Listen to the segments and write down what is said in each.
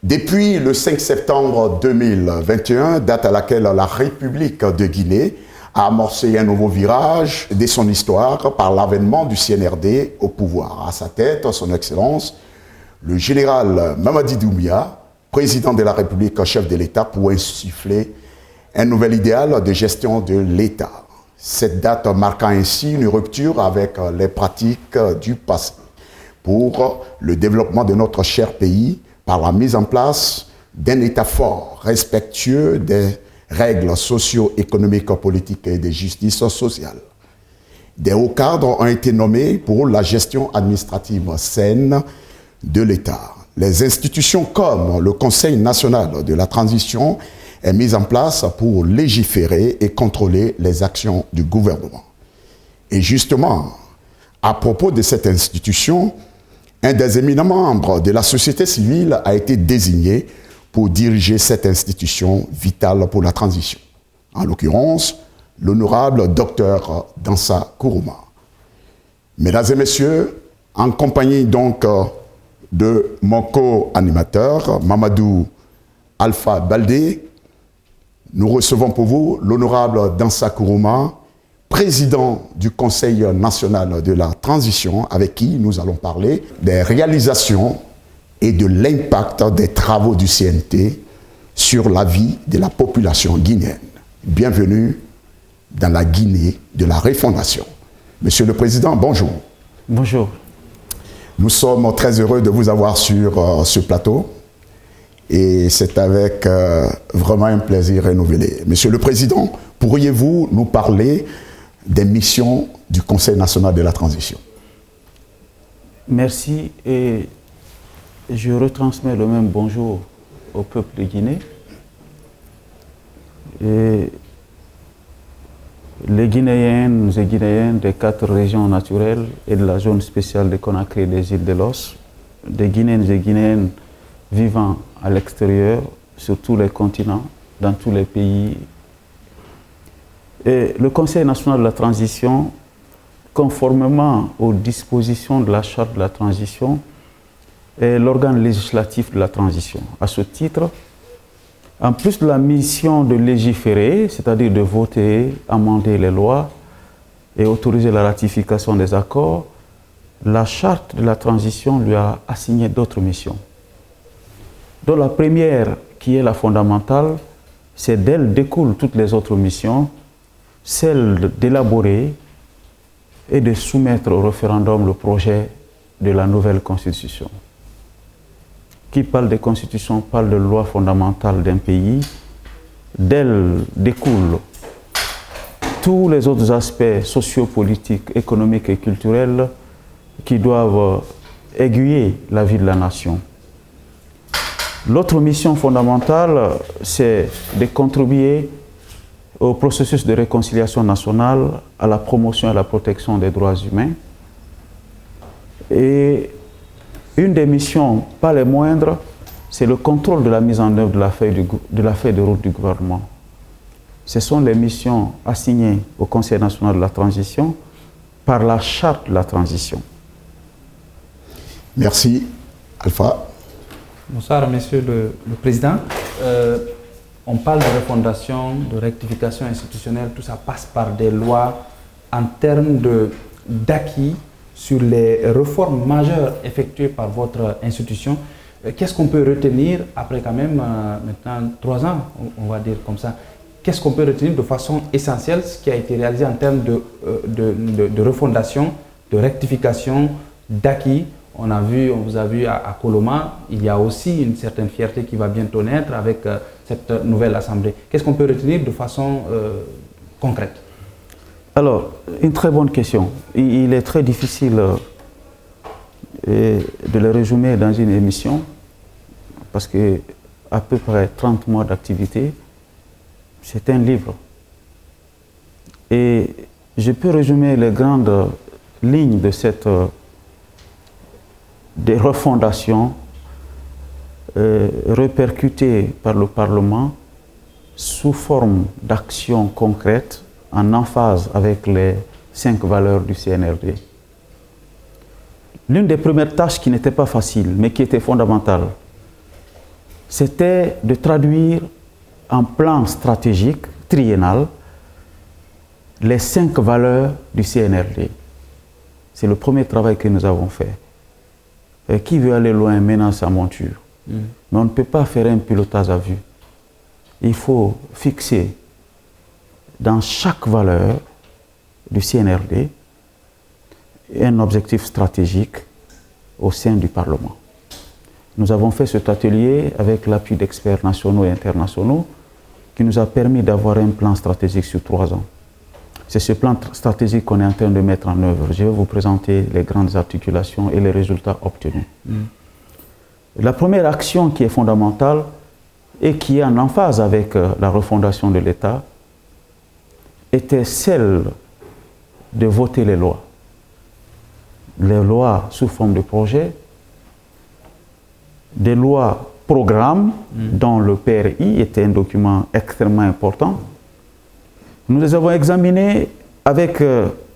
Depuis le 5 septembre 2021, date à laquelle la République de Guinée a amorcé un nouveau virage de son histoire par l'avènement du CNRD au pouvoir. À sa tête, son Excellence, le général Mamadi Doumbouya, président de la République, chef de l'État, pour insuffler un nouvel idéal de gestion de l'État. Cette date marquant ainsi une rupture avec les pratiques du passé pour le développement de notre cher pays par la mise en place d'un État fort, respectueux des règles socio-économiques, politiques et de justice sociale. Des hauts cadres ont été nommés pour la gestion administrative saine de l'État. Les institutions comme le Conseil national de la transition est mis en place pour légiférer et contrôler les actions du gouvernement. Et justement, à propos de cette institution, un des éminents membres de la société civile a été désigné pour diriger cette institution vitale pour la transition. En l'occurrence, l'honorable Dr Dansa Kourouma. Mesdames et messieurs, en compagnie donc de mon co-animateur, Mamadou Alpha Baldé, nous recevons pour vous l'honorable Dansa Kourouma, président du Conseil national de la transition, avec qui nous allons parler des réalisations et de l'impact des travaux du CNT sur la vie de la population guinéenne. Bienvenue dans la Guinée de la refondation. Monsieur le Président, bonjour. Bonjour. Nous sommes très heureux de vous avoir sur ce plateau et c'est avec vraiment un plaisir renouvelé. Monsieur le Président, pourriez-vous nous parler des missions du Conseil national de la transition? Merci et je retransmets le même bonjour au peuple de Guinée. Et les Guinéennes et Guinéens des 4 régions naturelles et de la zone spéciale de Conakry et des îles de Los, des Guinéennes et Guinéens vivant à l'extérieur, sur tous les continents, dans tous les pays. Et le Conseil national de la transition, conformément aux dispositions de la Charte de la transition, est l'organe législatif de la transition. À ce titre, en plus de la mission de légiférer, c'est-à-dire de voter, amender les lois et autoriser la ratification des accords, la Charte de la transition lui a assigné d'autres missions. Dont la première, qui est la fondamentale, c'est d'elle découlent toutes les autres missions, celle d'élaborer et de soumettre au référendum le projet de la nouvelle Constitution. Qui parle de Constitution parle de loi fondamentale d'un pays. D'elle découlent tous les autres aspects sociopolitiques, économiques et culturels qui doivent aiguiller la vie de la nation. L'autre mission fondamentale, c'est de contribuer au processus de réconciliation nationale, à la promotion et à la protection des droits humains. Et une des missions, pas les moindres, c'est le contrôle de la mise en œuvre de la feuille de route du gouvernement. Ce sont les missions assignées au Conseil national de la transition par la Charte de la transition. Merci. Alpha. Bonsoir, Monsieur le Président. On parle de refondation, de rectification institutionnelle, tout ça passe par des lois en termes d'acquis sur les réformes majeures effectuées par votre institution. Qu'est-ce qu'on peut retenir après quand même maintenant 3 ans, on va dire comme ça? Qu'est-ce qu'on peut retenir de façon essentielle, ce qui a été réalisé en termes de refondation, de rectification, d'acquis? On vous a vu à Coloma, il y a aussi une certaine fierté qui va bientôt naître avec cette nouvelle assemblée. Qu'est-ce qu'on peut retenir de façon concrète? Alors, une très bonne question. Il est très difficile de le résumer dans une émission parce que à peu près 30 mois d'activité, c'est un livre. Et je peux résumer les grandes lignes de cette des refondations répercutées par le Parlement sous forme d'actions concrètes en emphase avec les 5 valeurs du CNRD. L'une des premières tâches qui n'était pas facile, mais qui était fondamentale, c'était de traduire en plan stratégique triennal les 5 valeurs du CNRD. C'est le premier travail que nous avons fait. Et qui veut aller loin mène sa monture. Mais on ne peut pas faire un pilotage à vue. Il faut fixer dans chaque valeur du CNRD un objectif stratégique au sein du Parlement. Nous avons fait cet atelier avec l'appui d'experts nationaux et internationaux qui nous a permis d'avoir un plan stratégique sur 3 ans. C'est ce plan stratégique qu'on est en train de mettre en œuvre. Je vais vous présenter les grandes articulations et les résultats obtenus. La première action qui est fondamentale et qui est en emphase avec la refondation de l'État était celle de voter les lois. Les lois sous forme de projet, des lois programmes dont le PRI était un document extrêmement important. Nous les avons examinés avec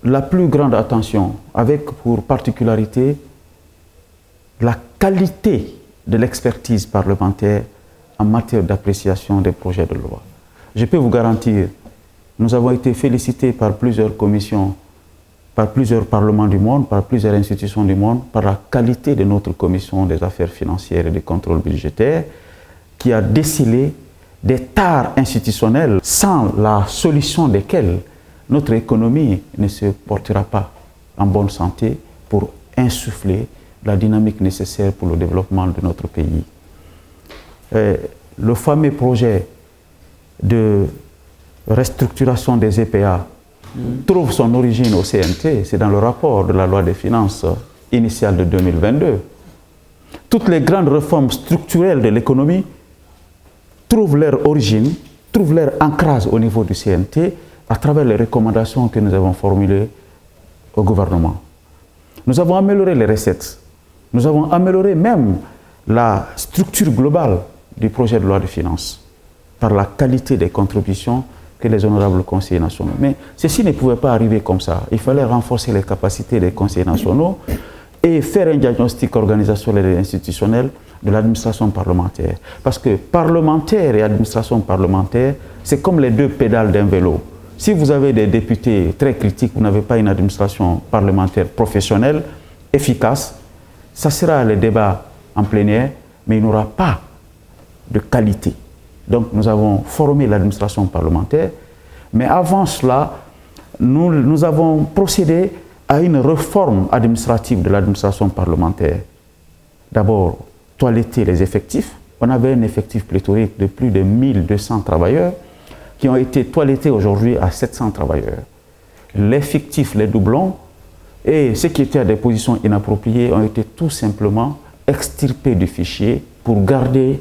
la plus grande attention, avec pour particularité la qualité de l'expertise parlementaire en matière d'appréciation des projets de loi. Je peux vous garantir, nous avons été félicités par plusieurs commissions, par plusieurs parlements du monde, par plusieurs institutions du monde, par la qualité de notre commission des affaires financières et des contrôles budgétaires, qui a décelé des tares institutionnelles sans la solution desquelles notre économie ne se portera pas en bonne santé pour insuffler la dynamique nécessaire pour le développement de notre pays. Le fameux projet de restructuration des EPA trouve son origine au CNT, c'est dans le rapport de la loi des finances initiale de 2022. Toutes les grandes réformes structurelles de l'économie trouvent leur origine, trouvent leur ancrage au niveau du CNT à travers les recommandations que nous avons formulées au gouvernement. Nous avons amélioré les recettes, nous avons amélioré même la structure globale du projet de loi de finances par la qualité des contributions que les honorables conseillers nationaux. Mais ceci ne pouvait pas arriver comme ça. Il fallait renforcer les capacités des conseillers nationaux et faire un diagnostic organisationnel et institutionnel de l'administration parlementaire. Parce que parlementaire et administration parlementaire, c'est comme les 2 pédales d'un vélo. Si vous avez des députés très critiques, vous n'avez pas une administration parlementaire professionnelle, efficace, ça sera le débat en plénière, mais il n'y aura pas de qualité. Donc nous avons formé l'administration parlementaire, mais avant cela, nous avons procédé à une réforme administrative de l'administration parlementaire. D'abord, toiletter les effectifs. On avait un effectif pléthorique de plus de 1200 travailleurs qui ont été toilettés aujourd'hui à 700 travailleurs. Les fictifs, les doublons et ceux qui étaient à des positions inappropriées ont été tout simplement extirpés du fichier pour garder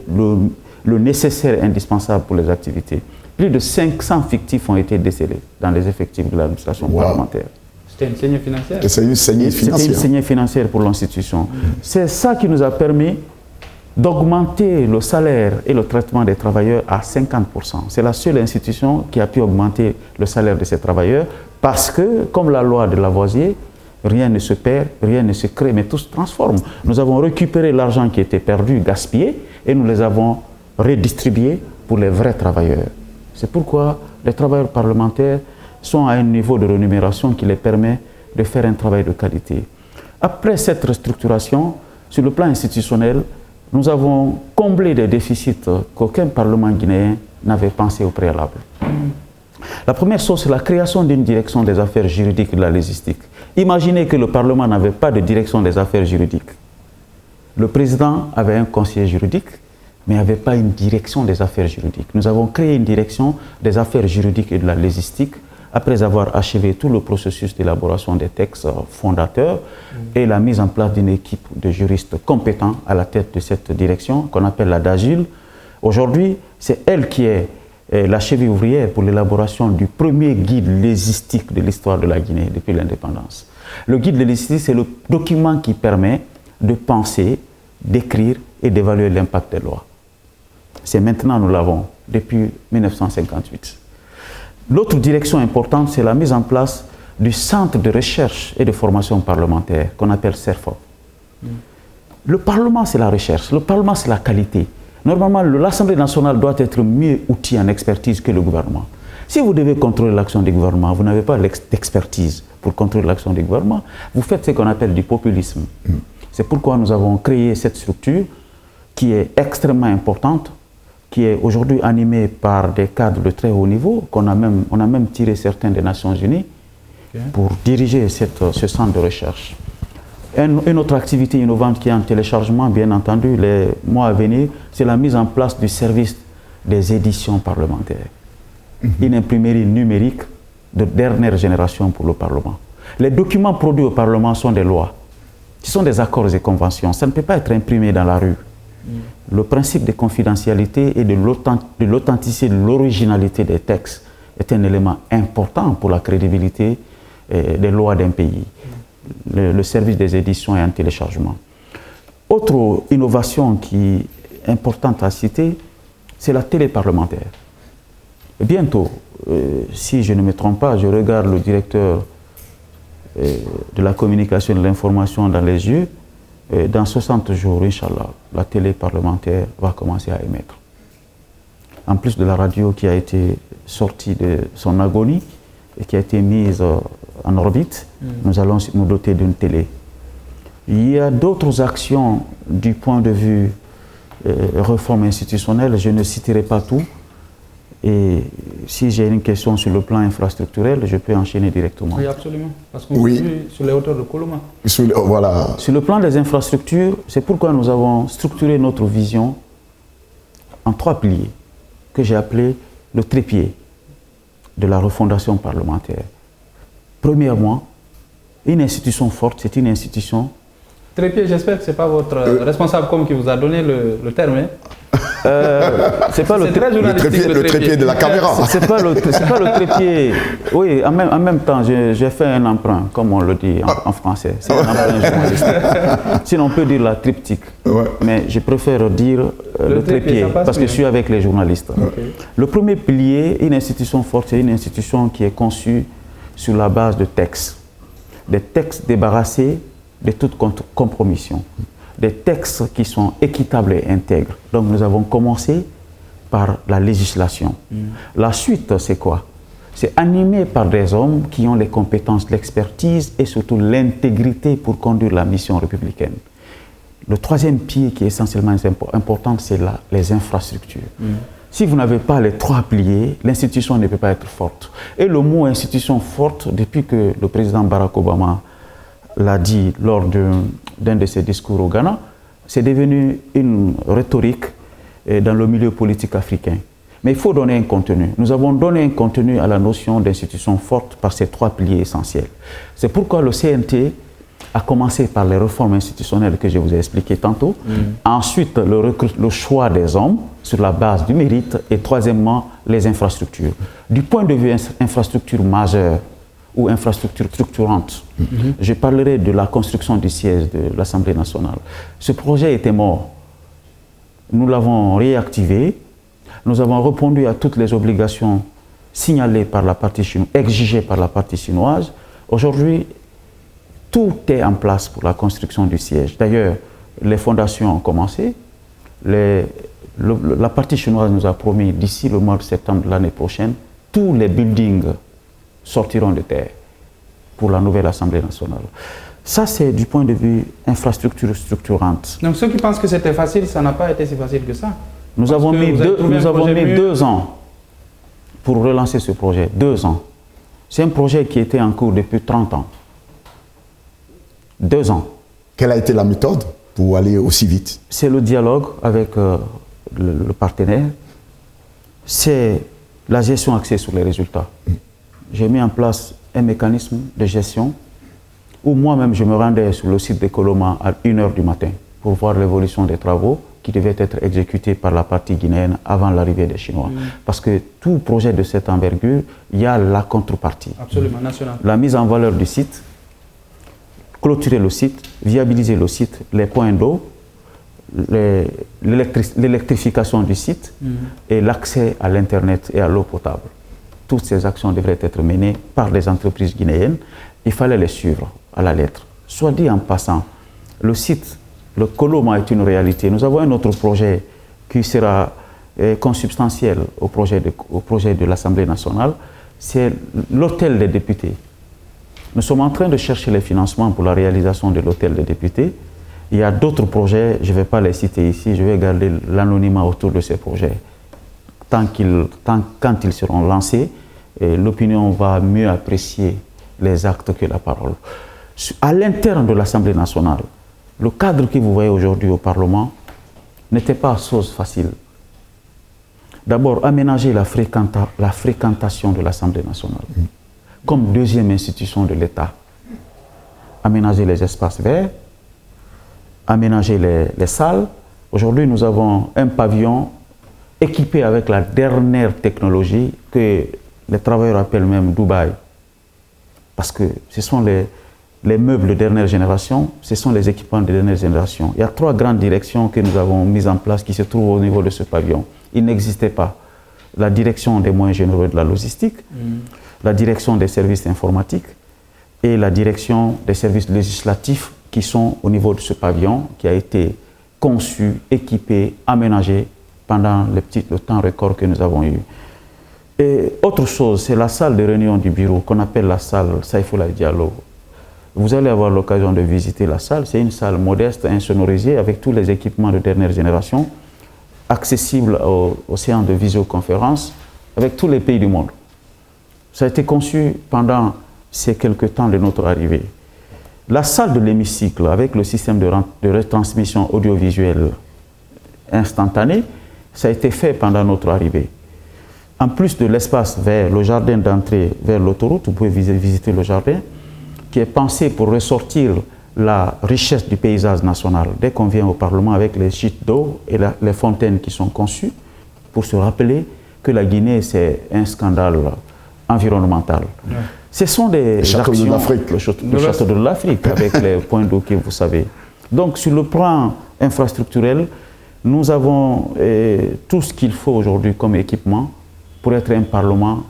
le nécessaire indispensable pour les activités. Plus de 500 fictifs ont été décelés dans les effectifs de l'administration parlementaire. C'était une saignée financière. Et c'est une saignée financière. C'était une saignée financière pour l'institution. C'est ça qui nous a permis d'augmenter le salaire et le traitement des travailleurs à 50%. C'est la seule institution qui a pu augmenter le salaire de ses travailleurs parce que, comme la loi de Lavoisier, rien ne se perd, rien ne se crée, mais tout se transforme. Nous avons récupéré l'argent qui était perdu, gaspillé, et nous les avons redistribués pour les vrais travailleurs. C'est pourquoi les travailleurs parlementaires sont à un niveau de rémunération qui les permet de faire un travail de qualité. Après cette restructuration, sur le plan institutionnel, nous avons comblé des déficits qu'aucun Parlement guinéen n'avait pensé au préalable. La première chose, c'est la création d'une direction des affaires juridiques et de la légistique. Imaginez que le Parlement n'avait pas de direction des affaires juridiques. Le président avait un conseiller juridique, mais n'avait pas une direction des affaires juridiques. Nous avons créé une direction des affaires juridiques et de la légistique après avoir achevé tout le processus d'élaboration des textes fondateurs et la mise en place d'une équipe de juristes compétents à la tête de cette direction qu'on appelle la DAGIL. Aujourd'hui, c'est elle qui est la cheville ouvrière pour l'élaboration du premier guide légistique de l'histoire de la Guinée depuis l'indépendance. Le guide légistique, c'est le document qui permet de penser, d'écrire et d'évaluer l'impact des lois. C'est maintenant, nous l'avons, depuis 1958. L'autre direction importante, c'est la mise en place du Centre de recherche et de formation parlementaire, qu'on appelle CERFOP. Le Parlement, c'est la recherche, le Parlement, c'est la qualité. Normalement, l'Assemblée nationale doit être mieux outillée en expertise que le gouvernement. Si vous devez contrôler l'action du gouvernement, vous n'avez pas l'expertise pour contrôler l'action du gouvernement, vous faites ce qu'on appelle du populisme. C'est pourquoi nous avons créé cette structure qui est extrêmement importante, qui est aujourd'hui animée par des cadres de très haut niveau, on a même tiré certains des Nations Unies pour diriger ce centre de recherche. Une autre activité innovante qui est en téléchargement, bien entendu, les mois à venir, c'est la mise en place du service des éditions parlementaires. Une imprimerie numérique de dernière génération pour le Parlement. Les documents produits au Parlement sont des lois, ce sont des accords et conventions. Ça ne peut pas être imprimé dans la rue. Le principe de confidentialité et de l'authenticité, de l'originalité des textes est un élément important pour la crédibilité des lois d'un pays. Le service des éditions et en téléchargement. Autre innovation qui est importante à citer, c'est la télé parlementaire. Bientôt, si je ne me trompe pas, je regarde le directeur de la communication et de l'information dans les yeux, dans 60 jours, Inch'Allah, la télé parlementaire va commencer à émettre. En plus de la radio qui a été sortie de son agonie et qui a été mise en orbite, nous allons nous doter d'une télé. Il y a d'autres actions du point de vue réforme institutionnelle, je ne citerai pas tout. Et si j'ai une question sur le plan infrastructurel, je peux enchaîner directement. Oui, absolument. Parce qu'on est sur les hauteurs de Koloma. Voilà. Sur le plan des infrastructures, c'est pourquoi nous avons structuré notre vision en 3 piliers que j'ai appelé le trépied de la refondation parlementaire. Premièrement, une institution forte, c'est une institution... Trépied, j'espère que ce n'est pas votre responsable qui vous a donné le terme. Hein? C'est pas le trépied de la caméra. C'est pas le trépied. Oui, en même temps, j'ai fait un emprunt, comme on le dit en français. C'est un emprunt journalistique. Sinon, on peut dire la triptyque. Ouais. Mais je préfère dire le trépied, parce que je suis avec les journalistes. Okay. Le premier pilier, une institution forte, c'est une institution qui est conçue sur la base de textes. Des textes débarrassés de toute compromission. Des textes qui sont équitables et intègres. Donc nous avons commencé par la législation. La suite, c'est quoi? C'est animé par des hommes qui ont les compétences, l'expertise et surtout l'intégrité pour conduire la mission républicaine. Le troisième pied qui est essentiellement important, c'est les infrastructures. Si vous n'avez pas les 3 piliers, l'institution ne peut pas être forte. Et le mot institution forte, depuis que le président Barack Obama l'a dit lors d'un de ses discours au Ghana, c'est devenu une rhétorique dans le milieu politique africain. Mais il faut donner un contenu. Nous avons donné un contenu à la notion d'institution forte par ces 3 piliers essentiels. C'est pourquoi le CNT a commencé par les réformes institutionnelles que je vous ai expliquées tantôt. Ensuite, le choix des hommes sur la base du mérite. Et troisièmement, les infrastructures. Du point de vue infrastructure majeure, ou infrastructure structurante. Je parlerai de la construction du siège de l'Assemblée nationale. Ce projet était mort. Nous l'avons réactivé. Nous avons répondu à toutes les obligations signalées par la partie chinoise, exigées par la partie chinoise. Aujourd'hui, tout est en place pour la construction du siège. D'ailleurs, les fondations ont commencé. La partie chinoise nous a promis d'ici le mois de septembre de l'année prochaine, tous les buildings sortiront de terre pour la nouvelle Assemblée nationale. Ça, c'est du point de vue infrastructure structurante. Donc ceux qui pensent que c'était facile, ça n'a pas été si facile que ça. Nous avons mis 2 ans pour relancer ce projet. 2 ans. C'est un projet qui était en cours depuis 30 ans. 2 ans. Quelle a été la méthode pour aller aussi vite? C'est le dialogue avec le partenaire. C'est la gestion axée sur les résultats. J'ai mis en place un mécanisme de gestion où moi-même je me rendais sur le site de Koloma à 1h du matin pour voir l'évolution des travaux qui devaient être exécutés par la partie guinéenne avant l'arrivée des Chinois. Parce que tout projet de cette envergure, il y a la contrepartie. Absolument, national. La mise en valeur du site, clôturer le site, viabiliser le site, les points d'eau, l'électrification du site et l'accès à l'Internet et à l'eau potable. Toutes ces actions devraient être menées par les entreprises guinéennes. Il fallait les suivre à la lettre. Soit dit en passant, le site, le Koloma est une réalité. Nous avons un autre projet qui sera consubstantiel au projet de l'Assemblée nationale, c'est l'hôtel des députés. Nous sommes en train de chercher les financements pour la réalisation de l'hôtel des députés. Il y a d'autres projets, je ne vais pas les citer ici, je vais garder l'anonymat autour de ces projets. Quand ils seront lancés, l'opinion va mieux apprécier les actes que la parole. À l'interne de l'Assemblée nationale, le cadre que vous voyez aujourd'hui au Parlement n'était pas chose facile. D'abord, aménager la fréquentation de l'Assemblée nationale comme deuxième institution de l'État. Aménager les espaces verts, aménager les salles. Aujourd'hui, nous avons un pavillon équipé avec la dernière technologie que les travailleurs appellent même Dubaï. Parce que ce sont les meubles de dernière génération, ce sont les équipements de dernière génération. Il y a 3 grandes directions que nous avons mises en place qui se trouvent au niveau de ce pavillon. Il n'existait pas. La direction des moyens généraux de la logistique, la direction des services informatiques et la direction des services législatifs qui sont au niveau de ce pavillon qui a été conçu, équipé, aménagé pendant le temps record que nous avons eu. Et autre chose, c'est la salle de réunion du bureau qu'on appelle la salle Saïfoulaye Diallo. Vous allez avoir l'occasion de visiter la salle. C'est une salle modeste, insonorisée, avec tous les équipements de dernière génération, accessible aux séances de visioconférence, avec tous les pays du monde. Ça a été conçu pendant ces quelques temps de notre arrivée. La salle de l'hémicycle, avec le système de retransmission audiovisuelle instantanée, ça a été fait pendant notre arrivée. En plus de l'espace vers le jardin d'entrée vers l'autoroute, vous pouvez visiter le jardin, qui est pensé pour ressortir la richesse du paysage national. Dès qu'on vient au Parlement avec les gîtes d'eau et les fontaines qui sont conçues, pour se rappeler que la Guinée, c'est un scandale environnemental. Ouais. Ce sont des actions, de l'Afrique. Le château de l'Afrique, avec les points d'eau que vous savez. Donc, sur le plan infrastructurel, nous avons tout ce qu'il faut aujourd'hui comme équipement pour être un Parlement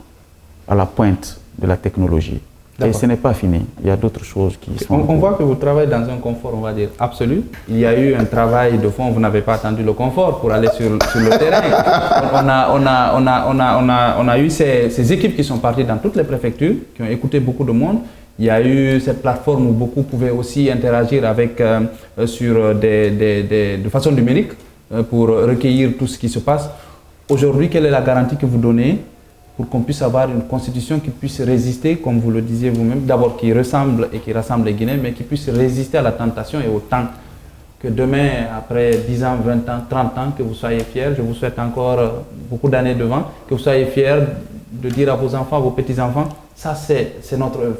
à la pointe de la technologie. Et ce n'est pas fini, il y a d'autres choses qui sont... On voit que vous travaillez dans un confort, on va dire, absolu. Il y a eu un travail de fond, vous n'avez pas attendu le confort pour aller sur le terrain. On a eu ces équipes qui sont parties dans toutes les préfectures, qui ont écouté beaucoup de monde. Il y a eu cette plateforme où beaucoup pouvaient aussi interagir avec, de façon numérique pour recueillir tout ce qui se passe. Aujourd'hui, quelle est la garantie que vous donnez pour qu'on puisse avoir une constitution qui puisse résister, comme vous le disiez vous-même, d'abord qui ressemble et qui rassemble les Guinéens, mais qui puisse résister à la tentation et au temps. Que demain, après 10 ans, 20 ans, 30 ans, que vous soyez fiers, je vous souhaite encore beaucoup d'années devant, que vous soyez fiers de dire à vos enfants, à vos petits-enfants, ça c'est notre œuvre.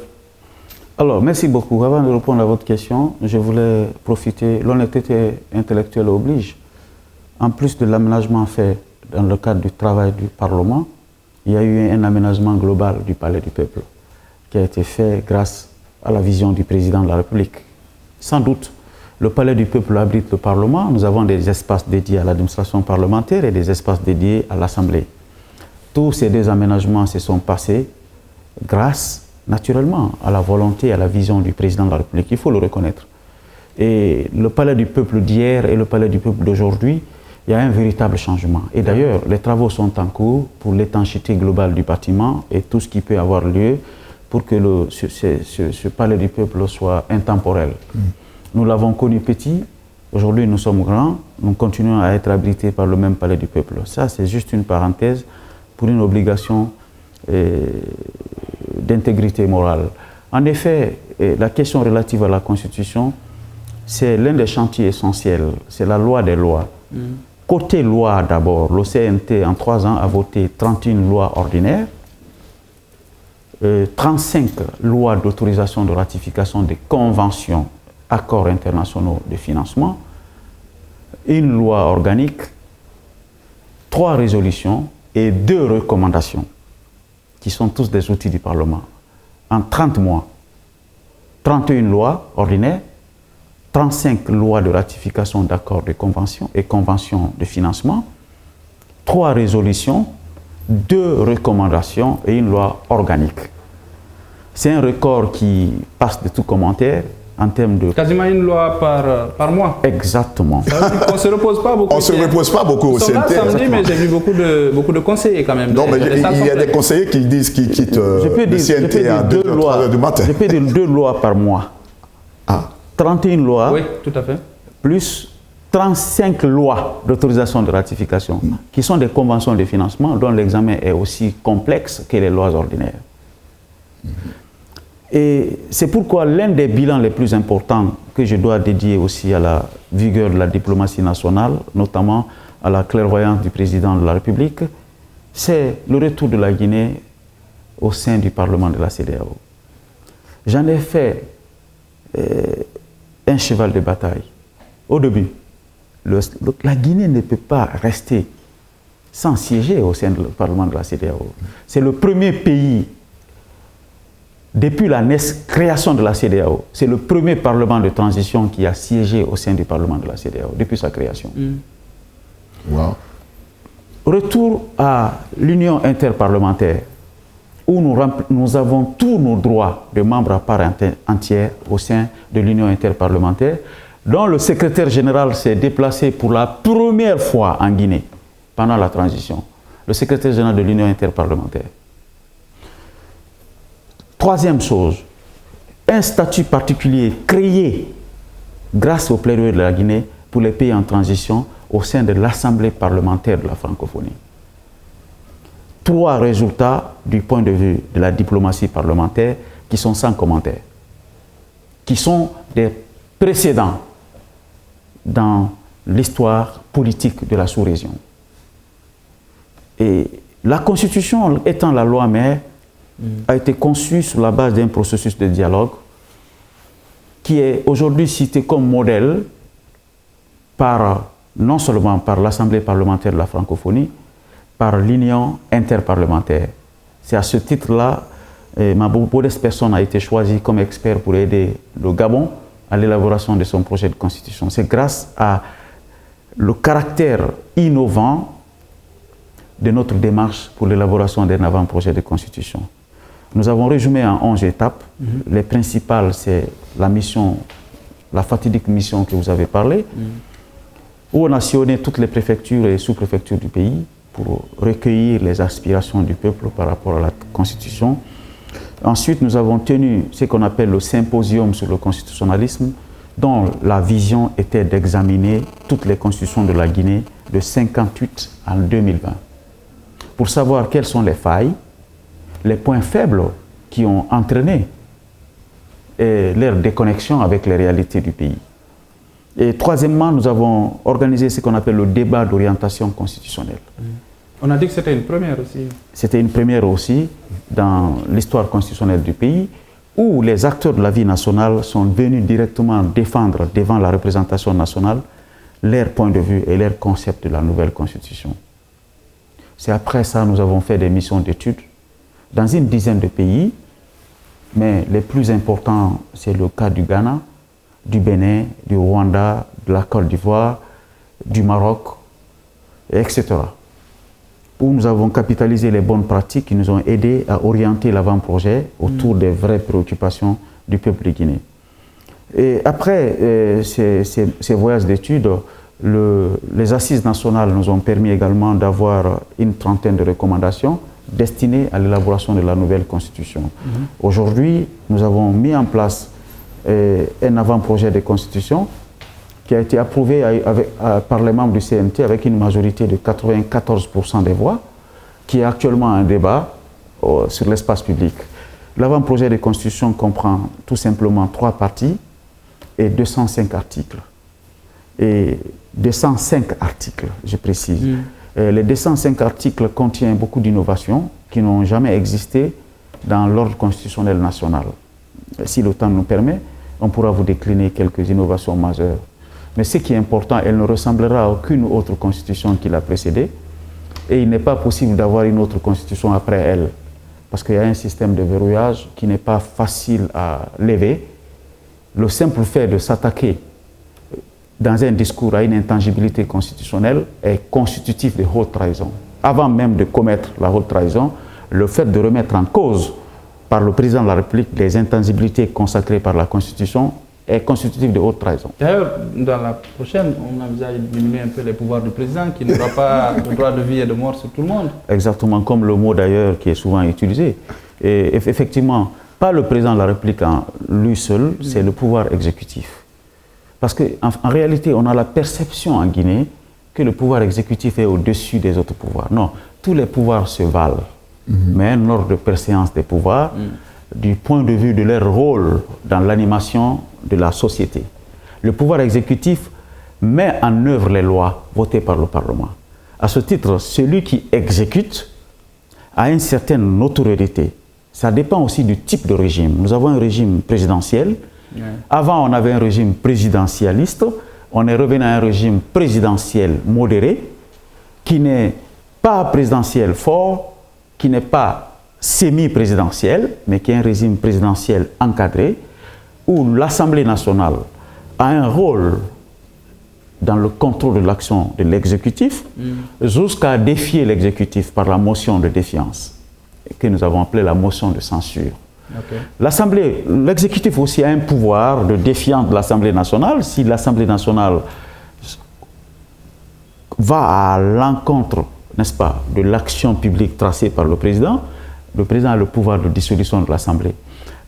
Alors, merci beaucoup. Avant de répondre à votre question, je voulais profiter, l'honnêteté intellectuelle oblige. En plus de l'aménagement fait dans le cadre du travail du Parlement, il y a eu un aménagement global du Palais du Peuple qui a été fait grâce à la vision du président de la République. Sans doute, le Palais du Peuple abrite le Parlement. Nous avons des espaces dédiés à l'administration parlementaire et des espaces dédiés à l'Assemblée. Tous ces deux aménagements se sont passés grâce, naturellement, à la volonté et à la vision du président de la République. Il faut le reconnaître. Et le Palais du Peuple d'hier et le Palais du Peuple d'aujourd'hui, il y a un véritable changement. Et d'ailleurs, les travaux sont en cours pour l'étanchéité globale du bâtiment et tout ce qui peut avoir lieu pour que ce Palais du Peuple soit intemporel. Nous l'avons connu petit, aujourd'hui nous sommes grands, nous continuons à être habités par le même Palais du Peuple. Ça, c'est juste une parenthèse pour une obligation d'intégrité morale. En effet, la question relative à la Constitution, c'est l'un des chantiers essentiels, c'est la loi des lois. Côté loi d'abord, le CNT en 3 ans a voté 31 lois ordinaires, 35 lois d'autorisation de ratification des conventions, accords internationaux de financement, une loi organique, 3 résolutions et 2 recommandations, qui sont tous des outils du Parlement. En 30 mois, 31 lois ordinaires, 35 lois de ratification d'accords de convention et conventions de financement, 3 résolutions, 2 recommandations et une loi organique. C'est un record qui passe de tout commentaire en termes de... Quasiment une loi par mois. Exactement. On ne se repose pas beaucoup. On ne se repose pas beaucoup au CNT. Samedi, mais j'ai vu beaucoup de conseillers quand même. Non, mais il y a des conseillers qui disent qu'ils quittent le CNT à 2 h 3 h du matin. Je peux dire 2 lois par mois. 31 lois. Oui, tout à fait. Plus 35 lois d'autorisation de ratification, qui sont des conventions de financement dont l'examen est aussi complexe que les lois ordinaires. Et c'est pourquoi l'un des bilans les plus importants que je dois dédier aussi à la vigueur de la diplomatie nationale, notamment à la clairvoyance du président de la République, c'est le retour de la Guinée au sein du Parlement de la CEDEAO. J'en ai fait un cheval de bataille. Au début, la Guinée ne peut pas rester sans siéger au sein du Parlement de la CEDEAO. C'est le premier pays, depuis la création de la CEDEAO, c'est le premier Parlement de transition qui a siégé au sein du Parlement de la CEDEAO, depuis sa création. Wow. Retour à l'Union interparlementaire, où nous avons tous nos droits de membres à part entière au sein de l'Union interparlementaire, dont le secrétaire général s'est déplacé pour la première fois en Guinée pendant la transition, le secrétaire général de l'Union interparlementaire. Troisième chose, un statut particulier créé grâce au plaidoyer de la Guinée pour les pays en transition au sein de l'Assemblée parlementaire de la francophonie. 3 résultats du point de vue de la diplomatie parlementaire qui sont sans commentaire, qui sont des précédents dans l'histoire politique de la sous-région. Et la Constitution, étant la loi mère, a été conçue sur la base d'un processus de dialogue qui est aujourd'hui cité comme modèle non seulement par l'Assemblée parlementaire de la francophonie, par l'Union interparlementaire. C'est à ce titre-là, ma modeste personne a été choisie comme expert pour aider le Gabon à l'élaboration de son projet de constitution. C'est grâce à le caractère innovant de notre démarche pour l'élaboration d'un avant-projet de constitution. Nous avons résumé en 11 étapes. Les principales, c'est la mission, la fatidique mission que vous avez parlé, où on a sillonné toutes les préfectures et sous-préfectures du pays pour recueillir les aspirations du peuple par rapport à la Constitution. Ensuite, nous avons tenu ce qu'on appelle le symposium sur le constitutionnalisme, dont la vision était d'examiner toutes les constitutions de la Guinée de 1958 en 2020, pour savoir quelles sont les failles, les points faibles qui ont entraîné leur déconnexion avec les réalités du pays. Et troisièmement, nous avons organisé ce qu'on appelle le débat d'orientation constitutionnelle. On a dit que c'était une première aussi. C'était une première aussi dans l'histoire constitutionnelle du pays, où les acteurs de la vie nationale sont venus directement défendre devant la représentation nationale leur point de vue et leur concept de la nouvelle constitution. C'est après ça que nous avons fait des missions d'études dans une dizaine de pays, mais les plus importants, c'est le cas du Ghana, du Bénin, du Rwanda, de la Côte d'Ivoire, du Maroc, etc. Où nous avons capitalisé les bonnes pratiques qui nous ont aidés à orienter l'avant-projet autour des vraies préoccupations du peuple de Guinée. Et après ces voyages d'études, les assises nationales nous ont permis également d'avoir une trentaine de recommandations destinées à l'élaboration de la nouvelle constitution. Aujourd'hui, nous avons mis en place un avant-projet de constitution qui a été approuvé par les membres du CNT avec une majorité de 94% des voix, qui est actuellement un débat sur l'espace public. L'avant-projet de constitution comprend tout simplement 3 parties et 205 articles. Et 205 articles, je précise. Les 205 articles contiennent beaucoup d'innovations qui n'ont jamais existé dans l'ordre constitutionnel national. Si le temps nous permet, on pourra vous décliner quelques innovations majeures. Mais ce qui est important, elle ne ressemblera à aucune autre constitution qui l'a précédée. Et il n'est pas possible d'avoir une autre constitution après elle. Parce qu'il y a un système de verrouillage qui n'est pas facile à lever. Le simple fait de s'attaquer dans un discours à une intangibilité constitutionnelle est constitutif de haute trahison. Avant même de commettre la haute trahison, le fait de remettre en cause par le président de la République les intangibilités consacrées par la Constitution est constitutif de haute trahison. D'ailleurs, dans la prochaine, on envisage de diminuer un peu les pouvoirs du président qui n'aura pas le droit de vie et de mort sur tout le monde. Exactement, comme le mot d'ailleurs qui est souvent utilisé. Et effectivement, pas le président de la République en lui seul, c'est le pouvoir exécutif. Parce qu'en réalité, on a la perception en Guinée que le pouvoir exécutif est au-dessus des autres pouvoirs. Non, tous les pouvoirs se valent. Mais un ordre de préséance des pouvoirs, du point de vue de leur rôle dans l'animation de la société. Le pouvoir exécutif met en œuvre les lois votées par le Parlement. À ce titre, celui qui exécute a une certaine notoriété. Ça dépend aussi du type de régime. Nous avons un régime présidentiel. Avant, on avait un régime présidentialiste. On est revenu à un régime présidentiel modéré, qui n'est pas présidentiel fort, qui n'est pas semi-présidentiel, mais qui est un régime présidentiel encadré, où l'Assemblée nationale a un rôle dans le contrôle de l'action de l'exécutif, jusqu'à défier l'exécutif par la motion de défiance, que nous avons appelée la motion de censure. L'Assemblée, l'exécutif aussi a un pouvoir de défiance de l'Assemblée nationale. Si l'Assemblée nationale va à l'encontre, n'est-ce pas, de l'action publique tracée par le président a le pouvoir de dissolution de l'Assemblée.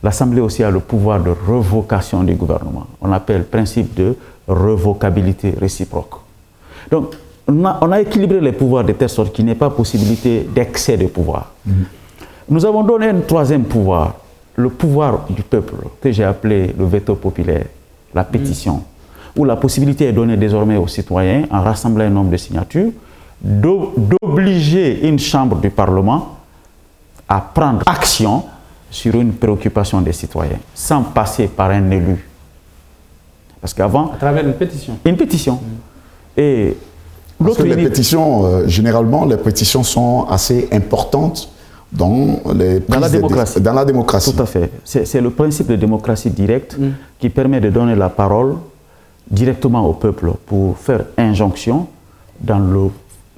L'Assemblée aussi a le pouvoir de révocation du gouvernement. On appelle le principe de révocabilité réciproque. Donc, on a équilibré les pouvoirs de telle sorte qu'il n'y ait pas possibilité d'excès de pouvoir. Nous avons donné un troisième pouvoir, le pouvoir du peuple, que j'ai appelé le veto populaire, la pétition, où la possibilité est donnée désormais aux citoyens, en rassemblant un nombre de signatures, d'obliger une chambre du Parlement à prendre action sur une préoccupation des citoyens, sans passer par un élu. Parce qu'avant... À travers une pétition. Une pétition. Et parce que les pétitions, généralement, les pétitions sont assez importantes dans la démocratie. Dans la démocratie. Tout à fait. C'est le principe de démocratie directe qui permet de donner la parole directement au peuple pour faire injonction dans le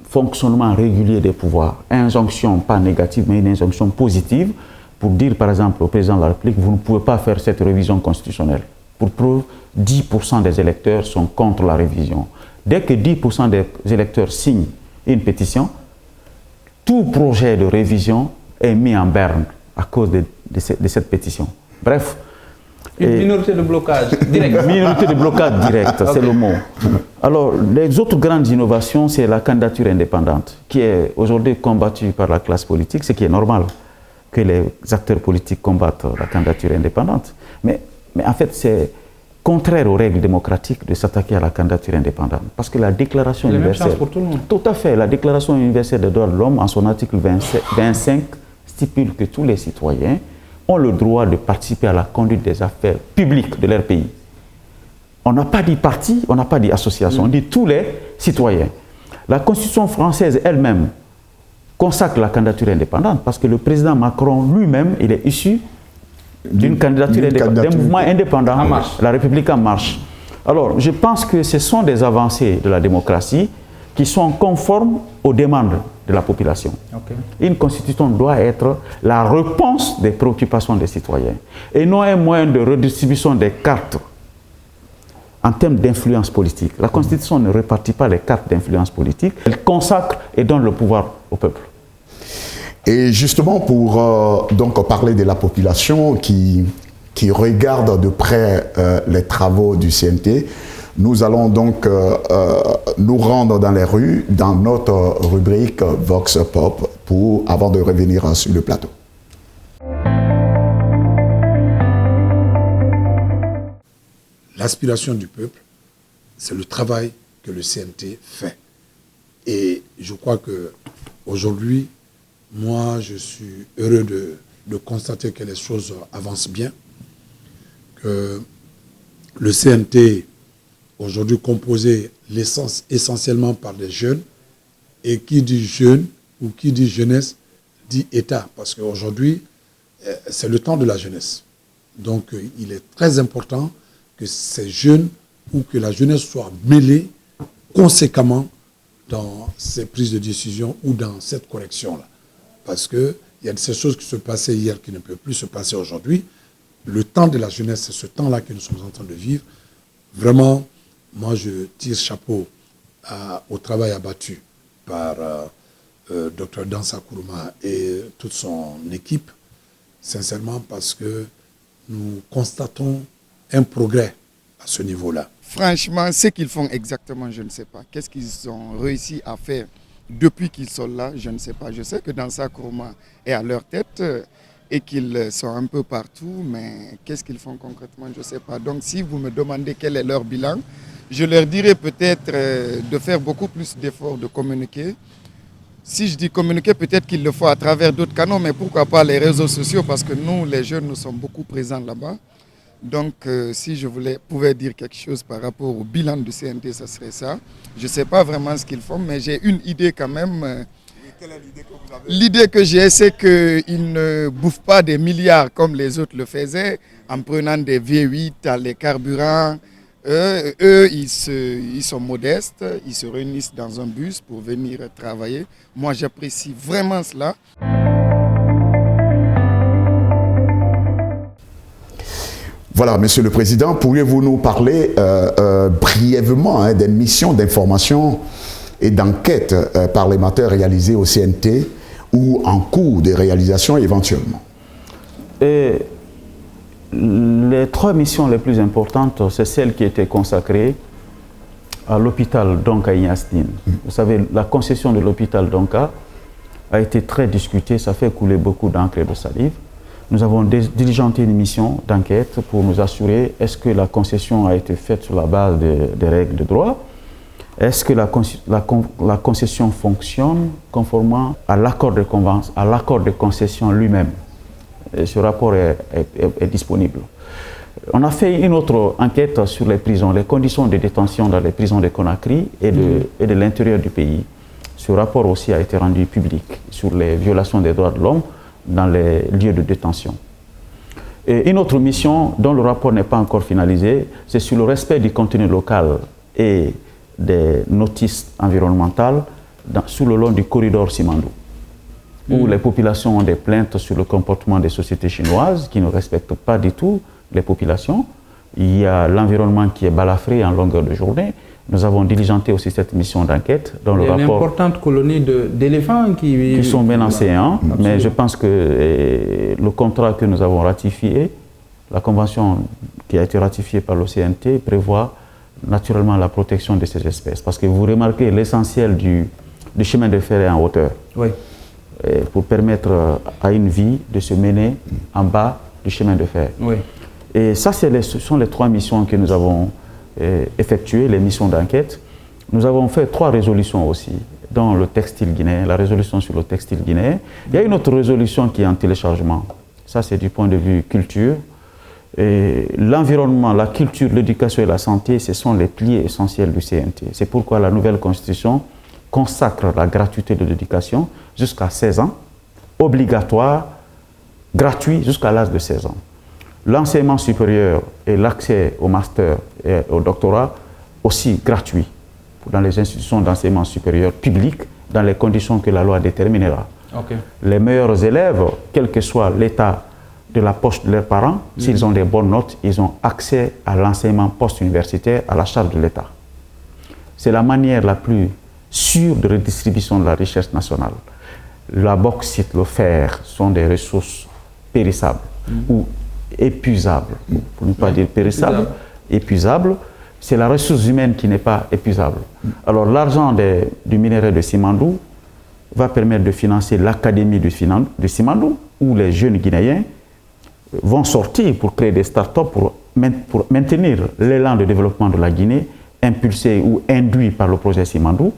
fonctionnement régulier des pouvoirs. Injonction pas négative, mais une injonction positive pour dire, par exemple, au président de la République, vous ne pouvez pas faire cette révision constitutionnelle. Pour preuve, 10% des électeurs sont contre la révision. Dès que 10% des électeurs signent une pétition, tout projet de révision est mis en berne à cause de cette pétition. Bref. Une minorité de blocage direct. Minorité de blocage direct, c'est le mot. Alors, les autres grandes innovations, c'est la candidature indépendante, qui est aujourd'hui combattue par la classe politique, ce qui est normal que les acteurs politiques combattent la candidature indépendante. Mais en fait, c'est contraire aux règles démocratiques de s'attaquer à la candidature indépendante. Parce que la déclaration universelle... pour tout le monde. Tout à fait. La déclaration universelle des droits de l'homme, en son article 25, stipule que tous les citoyens ont le droit de participer à la conduite des affaires publiques de leur pays. On n'a pas dit parti, on n'a pas dit association, on dit tous les citoyens. La Constitution française elle-même consacre la candidature indépendante parce que le président Macron lui-même, il est issu d'une candidature indépendante, d'un mouvement indépendant, la République en marche. Alors, je pense que ce sont des avancées de la démocratie qui sont conformes aux demandes de la population. Une constitution doit être la réponse des préoccupations des citoyens et non un moyen de redistribution des cartes en termes d'influence politique. La constitution ne répartit pas les cartes d'influence politique, elle consacre et donne le pouvoir au peuple. Et justement, pour donc parler de la population qui regarde de près les travaux du CNT, nous allons donc nous rendre dans les rues, dans notre rubrique Vox Pop, avant de revenir sur le plateau. L'aspiration du peuple, c'est le travail que le CNT fait. Et je crois qu'aujourd'hui, moi, je suis heureux de constater que les choses avancent bien, que le CNT, aujourd'hui composé essentiellement par des jeunes, et qui dit jeune ou qui dit jeunesse, dit État, parce qu'aujourd'hui, c'est le temps de la jeunesse. Donc, il est très important que ces jeunes ou que la jeunesse soit mêlée conséquemment dans ces prises de décision ou dans cette correction-là. Parce qu'il y a de ces choses qui se passaient hier qui ne peuvent plus se passer aujourd'hui. le temps de la jeunesse, c'est ce temps-là que nous sommes en train de vivre. Vraiment, moi, je tire chapeau au travail abattu par Dr Dansa Kourouma et toute son équipe, sincèrement, parce que nous constatons un progrès à ce niveau-là. Franchement, ce qu'ils font exactement, je ne sais pas. Qu'est-ce qu'ils ont réussi à faire depuis qu'ils sont là, je ne sais pas. Je sais que Dansa Kourouma est à leur tête et qu'ils sont un peu partout, mais qu'est-ce qu'ils font concrètement, je ne sais pas. Donc si vous me demandez quel est leur bilan, je leur dirais peut-être de faire beaucoup plus d'efforts, de communiquer. Si je dis communiquer, peut-être qu'il le faut à travers d'autres canaux, mais pourquoi pas les réseaux sociaux, parce que nous, les jeunes, nous sommes beaucoup présents là-bas. Donc, si je pouvais dire quelque chose par rapport au bilan du CNT, ce serait ça. Je ne sais pas vraiment ce qu'ils font, mais j'ai une idée quand même. Quelle est l'idée que vous avez? L'idée que j'ai, c'est qu'ils ne bouffent pas des milliards comme les autres le faisaient, en prenant des V8, les carburants. Eux, ils sont modestes, ils se réunissent dans un bus pour venir travailler. Moi, j'apprécie vraiment cela. Voilà, Monsieur le Président, pourriez-vous nous parler brièvement des missions d'information et d'enquête parlementaire réalisées au CNT ou en cours de réalisation éventuellement? Les 3 missions les plus importantes, c'est celles qui étaient consacrées à l'hôpital Donka Ignasdine. Vous savez, la concession de l'hôpital Donka a été très discutée, ça fait couler beaucoup d'encre et de salive. Nous avons diligenté une mission d'enquête pour nous assurer est-ce que la concession a été faite sur la base des règles de droit, est-ce que la concession fonctionne conformément à l'accord de concession lui-même. Ce rapport est disponible. On a fait une autre enquête sur les prisons, les conditions de détention dans les prisons de Conakry et de l'intérieur du pays. Ce rapport aussi a été rendu public sur les violations des droits de l'homme dans les lieux de détention. Et une autre mission dont le rapport n'est pas encore finalisé, c'est sur le respect du contenu local et des notices environnementales sous le long du corridor Simandou, où les populations ont des plaintes sur le comportement des sociétés chinoises qui ne respectent pas du tout les populations. Il y a l'environnement qui est balafré en longueur de journée. Nous avons diligenté aussi cette mission d'enquête dans le rapport. Il y a une importante colonie d'éléphants qui sont menacés, hein, mais je pense que le contrat que nous avons ratifié, la convention qui a été ratifiée par le CNT, prévoit naturellement la protection de ces espèces. Parce que vous remarquez l'essentiel du chemin de fer est en hauteur. Oui. Pour permettre à une vie de se mener en bas du chemin de fer. Oui. Et ça, ce sont les 3 missions que nous avons effectuées, les missions d'enquête. Nous avons fait 3 résolutions aussi, dans le textile guinéen, la résolution sur le textile guinéen. Il y a une autre résolution qui est en téléchargement. Ça, c'est du point de vue culture. L'environnement, la culture, l'éducation et la santé, ce sont les piliers essentiels du CNT. C'est pourquoi la nouvelle constitution consacre la gratuité de l'éducation jusqu'à 16 ans, obligatoire, gratuit jusqu'à l'âge de 16 ans. L'enseignement supérieur et l'accès au master et au doctorat aussi gratuit dans les institutions d'enseignement supérieur publiques dans les conditions que la loi déterminera. Okay. Les meilleurs élèves, quel que soit l'état de la poche de leurs parents, s'ils ont des bonnes notes, ils ont accès à l'enseignement post-universitaire à la charge de l'État. C'est la manière la plus sûre de redistribution de la richesse nationale. La bauxite, le fer sont des ressources périssables ou épuisables, pour ne pas dire périssables, épuisables. C'est la ressource humaine qui n'est pas épuisable. Alors l'argent du minerai de Simandou va permettre de financer l'académie de Simandou, où les jeunes Guinéens vont sortir pour créer des start-up pour maintenir l'élan de développement de la Guinée, impulsé ou induit par le projet Simandou.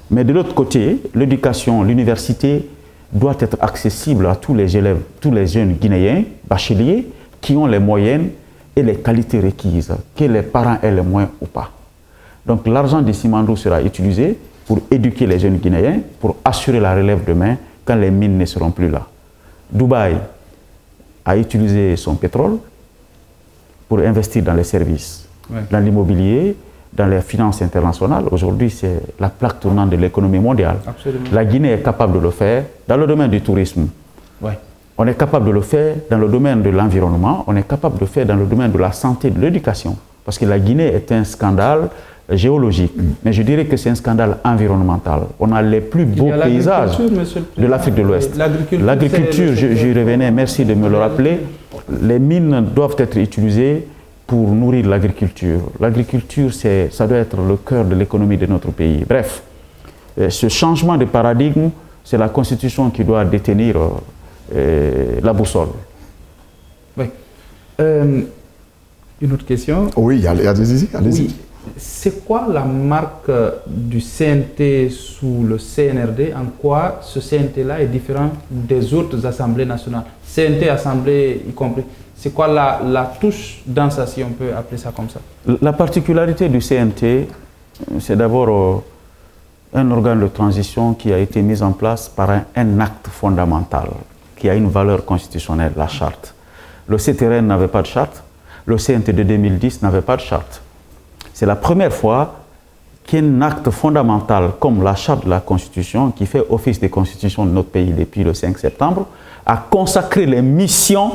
Mais de l'autre côté, l'éducation, l'université doit être accessible à tous les élèves, tous les jeunes Guinéens, bacheliers, qui ont les moyennes et les qualités requises, que les parents aient les moyens ou pas. Donc l'argent de Simandou sera utilisé pour éduquer les jeunes Guinéens, pour assurer la relève demain quand les mines ne seront plus là. Dubaï a utilisé son pétrole pour investir dans les services, dans l'immobilier, dans les finances internationales. Aujourd'hui, c'est la plaque tournante de l'économie mondiale. Absolument. La Guinée est capable de le faire dans le domaine du tourisme. Ouais. On est capable de le faire dans le domaine de l'environnement, on est capable de le faire dans le domaine de la santé, de l'éducation. Parce que la Guinée est un scandale géologique, mais je dirais que c'est un scandale environnemental. On a les plus beaux paysages de l'Afrique de l'Ouest. L'agriculture, j'y revenais, merci de me le rappeler. Les mines doivent être utilisées pour nourrir l'agriculture. L'agriculture, ça doit être le cœur de l'économie de notre pays. Bref, ce changement de paradigme, c'est la Constitution qui doit détenir la boussole. Oui. Une autre question? Oui, allez-y. Oui. C'est quoi la marque du CNT sous le CNRD? En quoi ce CNT-là est différent des autres assemblées nationales? CNT, assemblée y compris. C'est quoi la touche dans ça, si on peut appeler ça comme ça? La particularité du CNT, c'est d'abord un organe de transition qui a été mis en place par un acte fondamental, qui a une valeur constitutionnelle, la charte. Le CTRN n'avait pas de charte, le CNT de 2010 n'avait pas de charte. C'est la première fois qu'un acte fondamental comme la charte de la Constitution, qui fait office de constitution de notre pays depuis le 5 septembre, a consacré les missions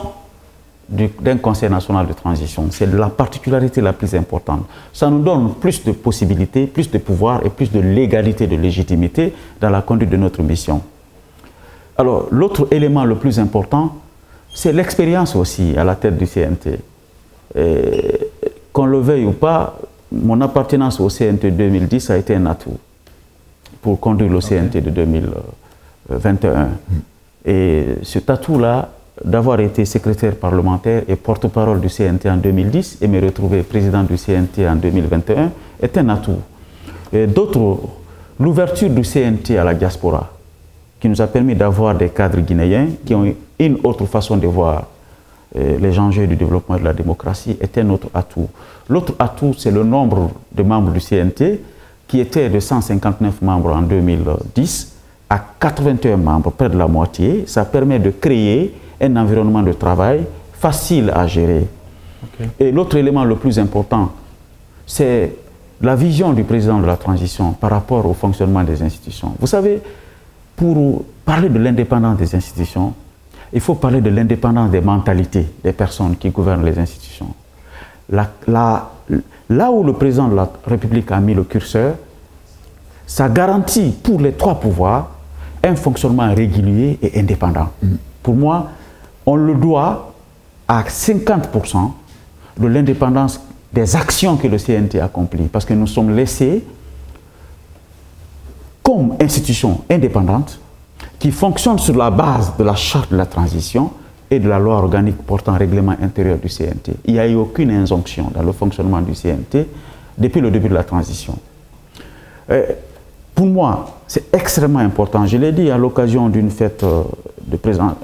d'un Conseil national de transition. C'est la particularité la plus importante. Ça nous donne plus de possibilités, plus de pouvoir et plus de légalité, de légitimité dans la conduite de notre mission. Alors, l'autre élément le plus important, c'est l'expérience aussi à la tête du CNT. Qu'on le veuille ou pas, mon appartenance au CNT 2010 a été un atout pour conduire le CNT de 2021. Et cet atout-là, d'avoir été secrétaire parlementaire et porte-parole du CNT en 2010 et me retrouver président du CNT en 2021 est un atout. Et d'autres, l'ouverture du CNT à la diaspora, qui nous a permis d'avoir des cadres guinéens qui ont une autre façon de voir les enjeux du développement de la démocratie, est un autre atout. L'autre atout, c'est le nombre de membres du CNT, qui était de 159 membres en 2010 à 81 membres, près de la moitié. Ça permet de créer un environnement de travail facile à gérer. Et l'autre élément le plus important, c'est la vision du président de la transition par rapport au fonctionnement des institutions. Vous savez, pour parler de l'indépendance des institutions, il faut parler de l'indépendance des mentalités des personnes qui gouvernent les institutions. Là où le président de la République a mis le curseur, ça garantit pour les trois pouvoirs un fonctionnement régulier et indépendant. Pour moi, on le doit à 50% de l'indépendance des actions que le CNT accomplit, parce que nous sommes laissés comme institution indépendante qui fonctionne sur la base de la charte de la transition et de la loi organique portant règlement intérieur du CNT. Il n'y a eu aucune injonction dans le fonctionnement du CNT depuis le début de la transition. Pour moi, c'est extrêmement important. Je l'ai dit à l'occasion d'une fête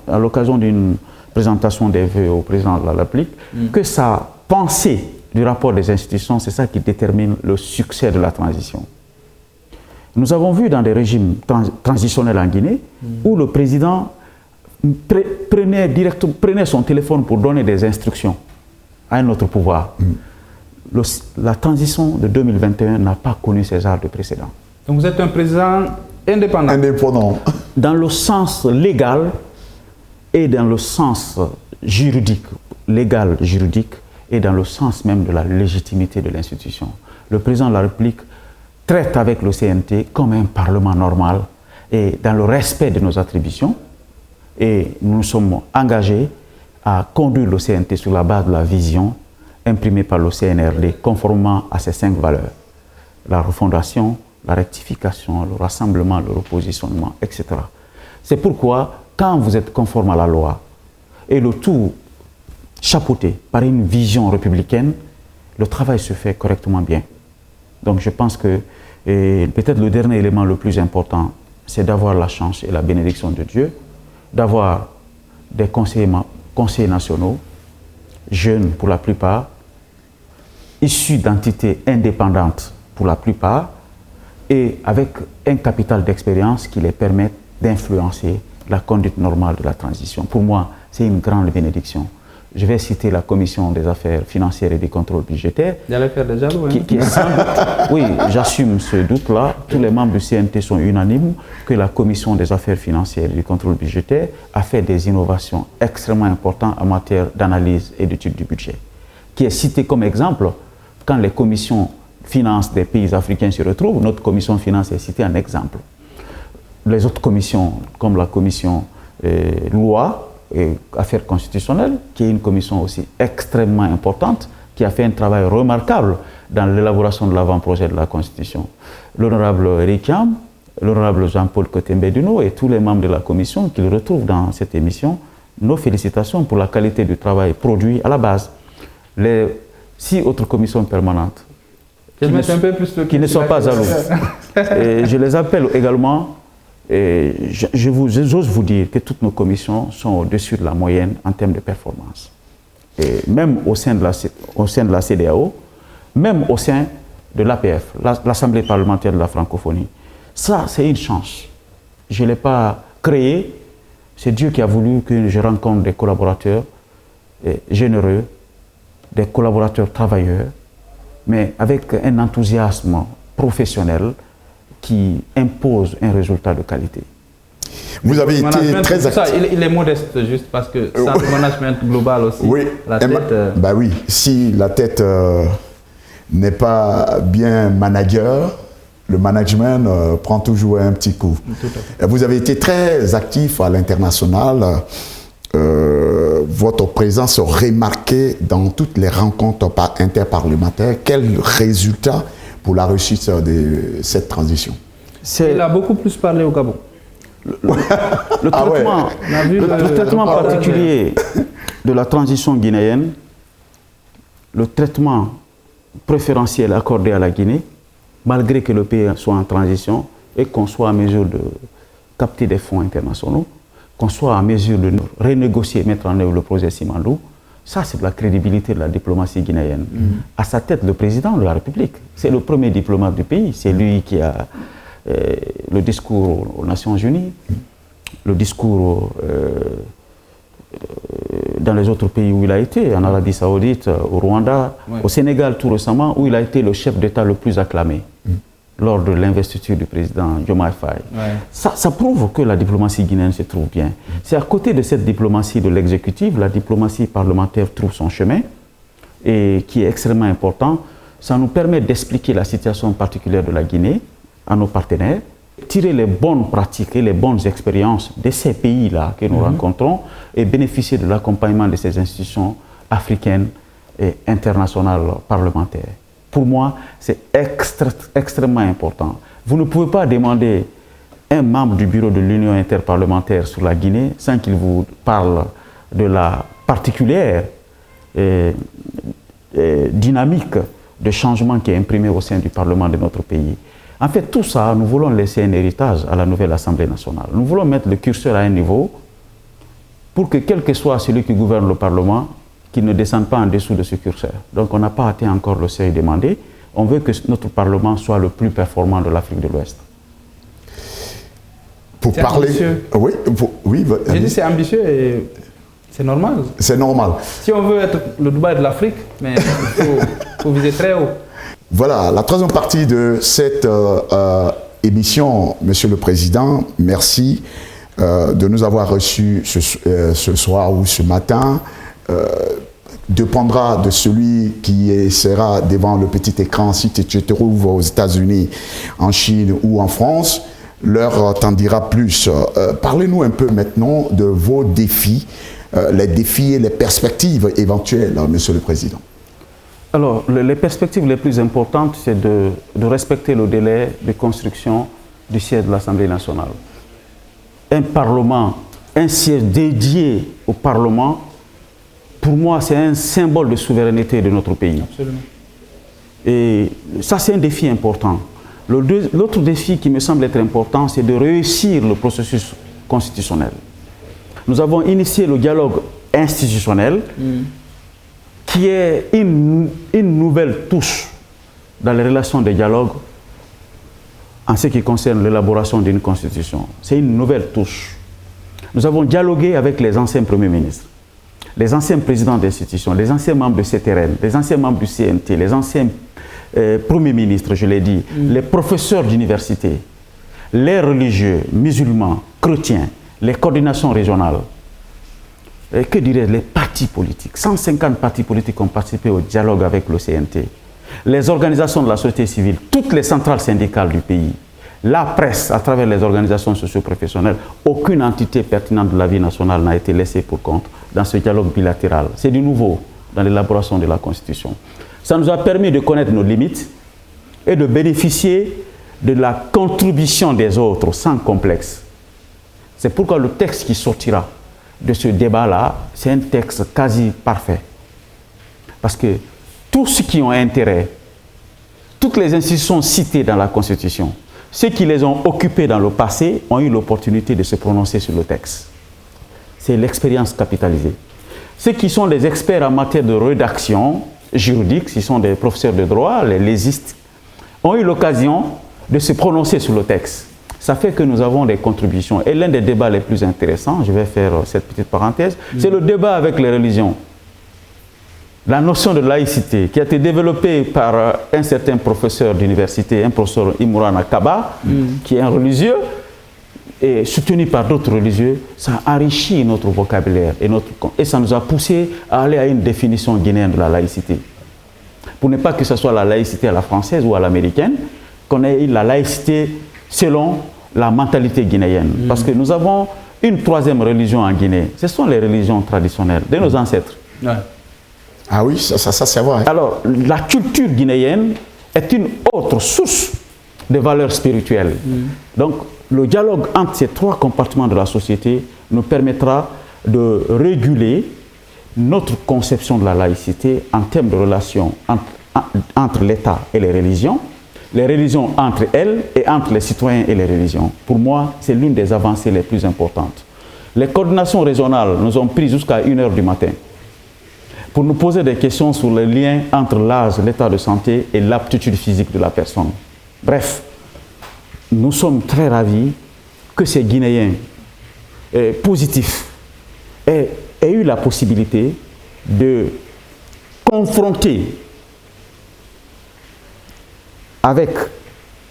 à l'occasion d'une présentation des vœux au président de la République, que sa pensée du rapport des institutions, c'est ça qui détermine le succès de la transition. Nous avons vu dans des régimes transitionnels en Guinée où le président prenait son téléphone pour donner des instructions à un autre pouvoir. La transition de 2021 n'a pas connu ces arts de précédent. Donc vous êtes un président indépendant. Indépendant. Dans le sens légal et dans le sens juridique, légal, juridique, et dans le sens même de la légitimité de l'institution. Le président de la République traite avec le CNT comme un parlement normal et dans le respect de nos attributions. Et nous sommes engagés à conduire le CNT sur la base de la vision imprimée par le CNRD, conformément à ces 5 valeurs. La refondation, la rectification, le rassemblement, le repositionnement, etc. C'est pourquoi, quand vous êtes conforme à la loi, et le tout chapeauté par une vision républicaine, le travail se fait correctement bien. Donc je pense que peut-être le dernier élément le plus important, c'est d'avoir la chance et la bénédiction de Dieu, d'avoir des conseillers nationaux, jeunes pour la plupart, issus d'entités indépendantes pour la plupart, et avec un capital d'expérience qui les permet d'influencer la conduite normale de la transition. Pour moi, c'est une grande bénédiction. Je vais citer la Commission des affaires financières et des contrôles budgétaires. J'allais faire des jaloux, hein. Qui est sans doute, oui, j'assume ce doute-là. Tous les membres du CNT sont unanimes que la Commission des affaires financières et du contrôle budgétaire a fait des innovations extrêmement importantes en matière d'analyse et d'étude du budget. Qui est cité comme exemple quand les commissions finances des pays africains se retrouvent, notre commission finance est citée en exemple. Les autres commissions, comme la commission loi et affaires constitutionnelles, qui est une commission aussi extrêmement importante, qui a fait un travail remarquable dans l'élaboration de l'avant-projet de la Constitution. L'honorable Rikiam, l'honorable Jean-Paul Cotembe-Duno et tous les membres de la commission qui le retrouvent dans cette émission, nos félicitations pour la qualité du travail produit à la base. Les 6 autres commissions permanentes qui ne sont pas à l'eau. Je les appelle également. J'ose vous dire que toutes nos commissions sont au-dessus de la moyenne en termes de performance. Et même au sein de la CEDEAO, même au sein de l'APF, l'Assemblée parlementaire de la francophonie. Ça, c'est une chance. Je ne l'ai pas créé. C'est Dieu qui a voulu que je rencontre des collaborateurs généreux, des collaborateurs travailleurs, mais avec un enthousiasme professionnel qui impose un résultat de qualité. Vous avez été très actif. Il est modeste juste parce que sans le management global aussi, oui, la tête... bah oui, si la tête n'est pas bien manager, le management prend toujours un petit coup. Vous avez été très actif à l'international. Votre présence remarquée dans toutes les rencontres interparlementaires. Quel résultat pour la réussite de cette transition? Il a beaucoup plus parlé au Gabon. Le traitement particulier de la transition guinéenne, le traitement préférentiel accordé à la Guinée, malgré que le pays soit en transition et qu'on soit en mesure de capter des fonds internationaux, qu'on soit en mesure de renégocier et mettre en œuvre le projet Simandou, ça c'est de la crédibilité de la diplomatie guinéenne. À sa tête, le président de la République, c'est le premier diplomate du pays, c'est lui qui a le discours aux Nations Unies, le discours dans les autres pays où il a été, en Arabie Saoudite, au Rwanda, au Sénégal tout récemment, où il a été le chef d'État le plus acclamé lors de l'investiture du président Diomaye Faye. Ça prouve que la diplomatie guinéenne se trouve bien. C'est à côté de cette diplomatie de l'exécutif, la diplomatie parlementaire trouve son chemin, et qui est extrêmement important. Ça nous permet d'expliquer la situation particulière de la Guinée à nos partenaires, tirer les bonnes pratiques et les bonnes expériences de ces pays-là que nous rencontrons et bénéficier de l'accompagnement de ces institutions africaines et internationales parlementaires. Pour moi, c'est extrêmement important. Vous ne pouvez pas demander un membre du bureau de l'Union interparlementaire sur la Guinée sans qu'il vous parle de la particulière dynamique de changement qui est imprimée au sein du Parlement de notre pays. En fait, tout ça, nous voulons laisser un héritage à la nouvelle Assemblée nationale. Nous voulons mettre le curseur à un niveau pour que, quel que soit celui qui gouverne le Parlement, qu'il ne descende pas en dessous de ce curseur. Donc, on n'a pas atteint encore le seuil demandé. On veut que notre Parlement soit le plus performant de l'Afrique de l'Ouest. Pour parler... Ambitieux. Oui, j'ai dit c'est ambitieux et c'est normal. C'est normal. Si on veut être le Dubaï de l'Afrique, mais il faut viser très haut. Voilà, la troisième partie de cette émission, Monsieur le Président, merci de nous avoir reçus ce soir ou ce matin. Dépendra de celui qui sera devant le petit écran si tu te trouves aux États-Unis, en Chine ou en France. L'heure t'en dira plus. Parlez-nous un peu maintenant de vos défis, les défis et les perspectives éventuelles, Monsieur le Président. Alors, les perspectives les plus importantes, c'est de respecter le délai de construction du siège de l'Assemblée nationale. Un Parlement, un siège dédié au Parlement, pour moi, c'est un symbole de souveraineté de notre pays. Absolument. Et ça, c'est un défi important. L'autre défi qui me semble être important, c'est de réussir le processus constitutionnel. Nous avons initié le dialogue institutionnel, qui est une nouvelle touche dans les relations de dialogue en ce qui concerne l'élaboration d'une constitution. C'est une nouvelle touche. Nous avons dialogué avec les anciens premiers ministres. les anciens présidents d'institutions, les anciens membres de CTRN, les anciens membres du CNT, les anciens premiers ministres, je l'ai dit, les professeurs d'université, les religieux, musulmans, chrétiens, les coordinations régionales, et que dirais-je, les partis politiques. 150 partis politiques ont participé au dialogue avec le CNT. Les organisations de la société civile, toutes les centrales syndicales du pays, la presse à travers les organisations socio-professionnelles, aucune entité pertinente de la vie nationale n'a été laissée pour compte dans ce dialogue bilatéral. C'est du nouveau dans l'élaboration de la Constitution. Ça nous a permis de connaître nos limites et de bénéficier de la contribution des autres sans complexe. C'est pourquoi le texte qui sortira de ce débat-là, c'est un texte quasi parfait. Parce que tous ceux qui ont intérêt, toutes les institutions citées dans la Constitution, ceux qui les ont occupés dans le passé ont eu l'opportunité de se prononcer sur le texte. C'est l'expérience capitalisée. Ceux qui sont des experts en matière de rédaction juridique, qui sont des professeurs de droit, les légistes, ont eu l'occasion de se prononcer sur le texte. Ça fait que nous avons des contributions. Et l'un des débats les plus intéressants, je vais faire cette petite parenthèse, c'est le débat avec les religions. La notion de laïcité qui a été développée par un certain professeur d'université, un professeur Imran Kaba, qui est un religieux, et soutenu par d'autres religieux, ça a enrichi notre vocabulaire et ça nous a poussé à aller à une définition guinéenne de la laïcité. Pour ne pas que ce soit la laïcité à la française ou à l'américaine, qu'on ait la laïcité selon la mentalité guinéenne. Parce que nous avons une troisième religion en Guinée. Ce sont les religions traditionnelles de nos ancêtres. Ouais. Ah oui, ça c'est vrai. Alors, la culture guinéenne est une autre source de valeurs spirituelles. Donc, le dialogue entre ces trois compartiments de la société nous permettra de réguler notre conception de la laïcité en termes de relations entre l'État et les religions entre elles et entre les citoyens et les religions. Pour moi, c'est l'une des avancées les plus importantes. Les coordinations régionales nous ont pris jusqu'à 1h du matin pour nous poser des questions sur le lien entre l'âge, l'état de santé et l'aptitude physique de la personne. Bref, nous sommes très ravis que ces Guinéens positifs aient eu la possibilité de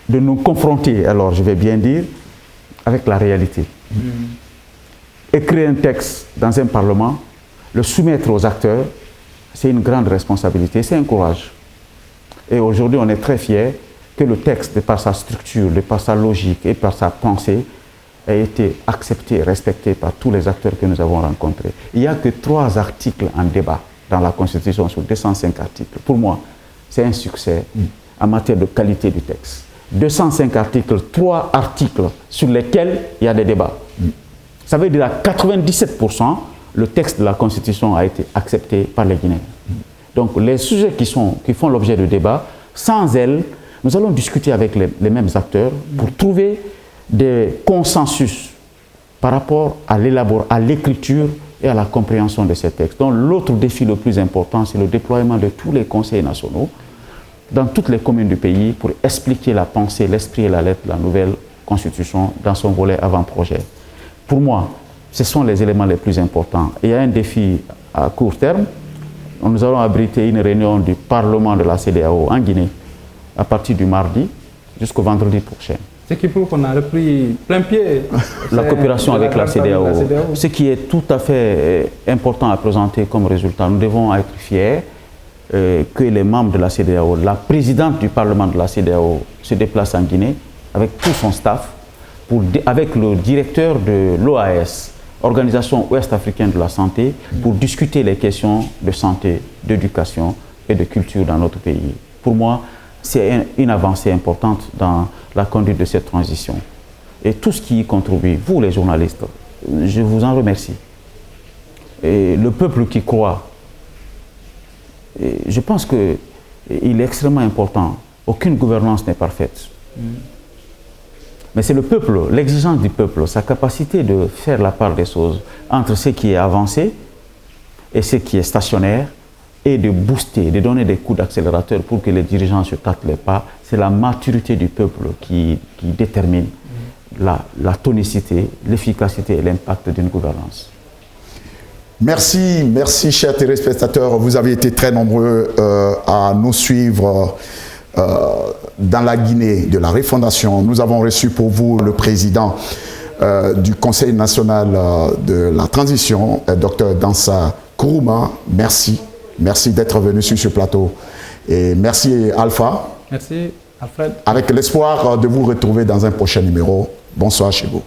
nous confronter, alors je vais bien dire, avec la réalité. Écrire un texte dans un parlement, le soumettre aux acteurs, c'est une grande responsabilité, c'est un courage. Et aujourd'hui, on est très fiers que le texte, de par sa structure, de par sa logique et par sa pensée, ait été accepté et respecté par tous les acteurs que nous avons rencontrés. Il n'y a que 3 articles en débat dans la Constitution sur 205 articles. Pour moi, c'est un succès en matière de qualité du texte. 205 articles, 3 articles sur lesquels il y a des débats. Ça veut dire à 97%, le texte de la Constitution a été accepté par les Guinéens. Donc les sujets qui font l'objet de débat, sans elles, nous allons discuter avec les mêmes acteurs pour trouver des consensus par rapport à l'écriture et à la compréhension de ces textes. Donc l'autre défi le plus important, c'est le déploiement de tous les conseils nationaux dans toutes les communes du pays pour expliquer la pensée, l'esprit et la lettre de la nouvelle Constitution dans son volet avant-projet. Pour moi, ce sont les éléments les plus importants. Il y a un défi à court terme. Nous allons abriter une réunion du Parlement de la CEDEAO en Guinée à partir du mardi jusqu'au vendredi prochain. Ce qui prouve qu'on a repris plein pied la coopération avec la CEDEAO. Ce qui est tout à fait important à présenter comme résultat. Nous devons être fiers que les membres de la CEDEAO, la présidente du Parlement de la CEDEAO se déplace en Guinée avec tout son staff, avec le directeur de l'OAS, Organisation Ouest-Africaine de la Santé, pour discuter les questions de santé, d'éducation et de culture dans notre pays. Pour moi, c'est une avancée importante dans la conduite de cette transition. Et tout ce qui y contribue, vous les journalistes, je vous en remercie. Et le peuple qui croit, je pense qu'il est extrêmement important. Aucune gouvernance n'est parfaite. Mais c'est le peuple, l'exigence du peuple, sa capacité de faire la part des choses entre ce qui est avancé et ce qui est stationnaire, et de booster, de donner des coups d'accélérateur pour que les dirigeants se tâtent les pas. C'est la maturité du peuple qui détermine la tonicité, l'efficacité et l'impact d'une gouvernance. Merci, merci chers téléspectateurs. Vous avez été très nombreux à nous suivre dans la Guinée de la Refondation. Nous avons reçu pour vous le président du Conseil national de la transition, Dr Dansa Kourouma. Merci, merci d'être venu sur ce plateau. Et merci Alpha. Merci Alfred. Avec l'espoir de vous retrouver dans un prochain numéro. Bonsoir chez vous.